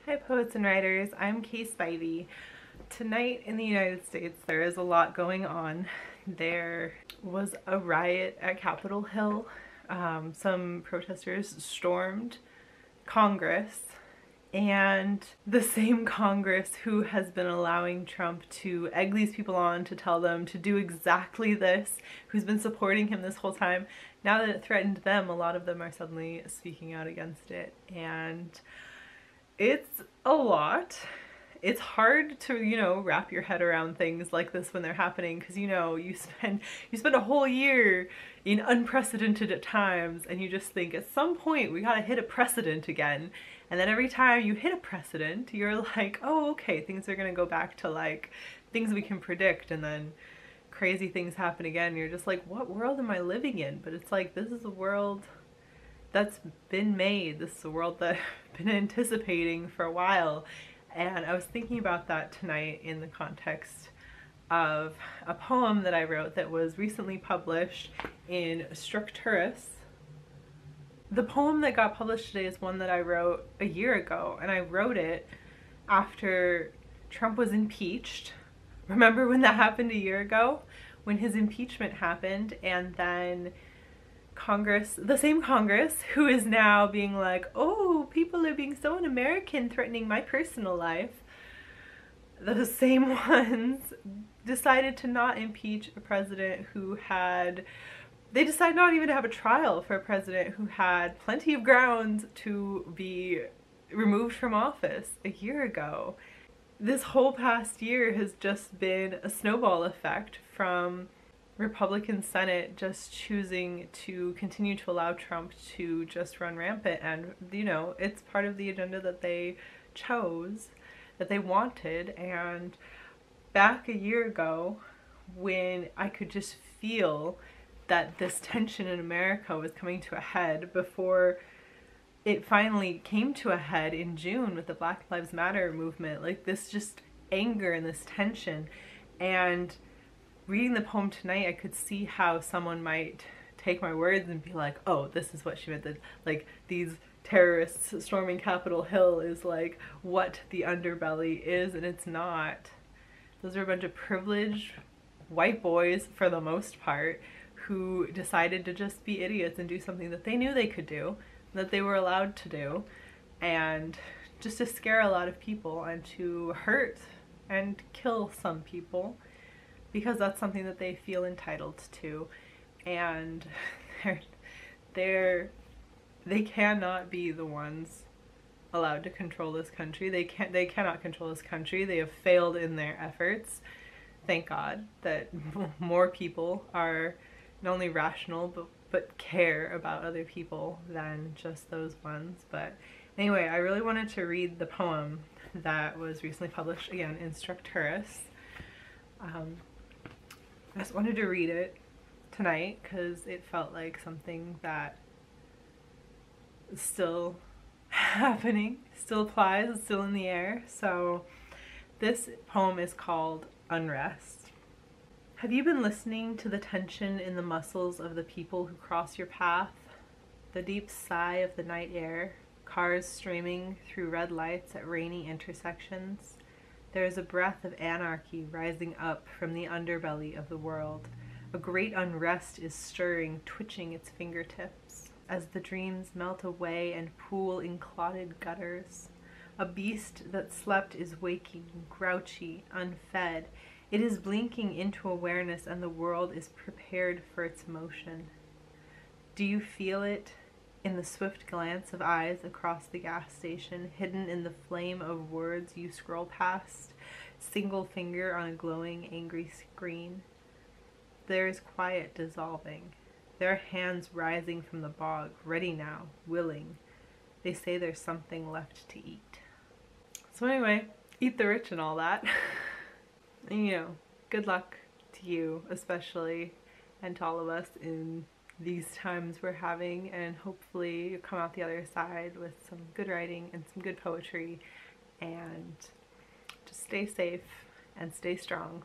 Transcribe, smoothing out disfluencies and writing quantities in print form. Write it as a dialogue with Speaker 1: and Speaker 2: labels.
Speaker 1: Hi poets and writers, I'm Kay Spivey. Tonight in the United States there is a lot going on. There was a riot at Capitol Hill. Some protesters stormed Congress, and the same Congress who has been allowing Trump to egg these people on to tell them to do exactly this, who's been supporting him this whole time, now that it threatened them, a lot of them are suddenly speaking out against it. And it's a lot. It's hard to, wrap your head around things like this when they're happening, because you spend a whole year in unprecedented times and you just think at some point we gotta hit a precedent again. And then every time you hit a precedent, you're like, oh, okay, things are gonna go back to like things we can predict, and then crazy things happen again. You're just like, what world am I living in? But it's like, this is a world that's been made. This is a world that I've been anticipating for a while. And I was thinking about that tonight in the context of a poem that I wrote that was recently published in Structurus. The poem that got published today is one that I wrote a year ago, and I wrote it after Trump was impeached. Remember when that happened a year ago? When his impeachment happened, and then Congress, the same Congress who is now being like, oh, people are being so un-American, threatening my personal life, those same ones decided to not impeach a president who had, they decided not even to have a trial for a president who had plenty of grounds to be removed from office a year ago. This whole past year has just been a snowball effect from Republican Senate just choosing to continue to allow Trump to just run rampant. And it's part of the agenda that they chose, that they wanted. And back a year ago, when I could just feel that this tension in America was coming to a head, before it finally came to a head in June with the Black Lives Matter movement, like this just anger and this tension. And reading the poem tonight, I could see how someone might take my words and be like, oh, this is what she meant, that like these terrorists storming Capitol Hill is like what the underbelly is, and it's not. Those are a bunch of privileged white boys, for the most part, who decided to just be idiots and do something that they knew they could do, that they were allowed to do, and just to scare a lot of people and to hurt and kill some people, because that's something that they feel entitled to. And they cannot be the ones allowed to control this country. They cannot control this country. They have failed in their efforts. Thank God that more people are not only rational but care about other people than just those ones. But anyway, I really wanted to read the poem that was recently published again in Structurus. I just wanted to read it tonight because it felt like something that is still happening, still applies, it's still in the air. So this poem is called Unrest. Have you been listening to the tension in the muscles of the people who cross your path? The deep sigh of the night air, cars streaming through red lights at rainy intersections. There is a breath of anarchy rising up from the underbelly of the world. A great unrest is stirring, twitching its fingertips, as the dreams melt away and pool in clotted gutters. A beast that slept is waking, grouchy, unfed. It is blinking into awareness, and the world is prepared for its motion. Do you feel it in the swift glance of eyes across the gas station, hidden in the flame of words you scroll past, single finger on a glowing, angry screen? There is quiet dissolving. There are hands rising from the bog, ready now, willing. They say there's something left to eat. So anyway, eat the rich and all that. And good luck to you especially, and to all of us in these times we're having, and hopefully you come out the other side with some good writing and some good poetry, and just stay safe and stay strong.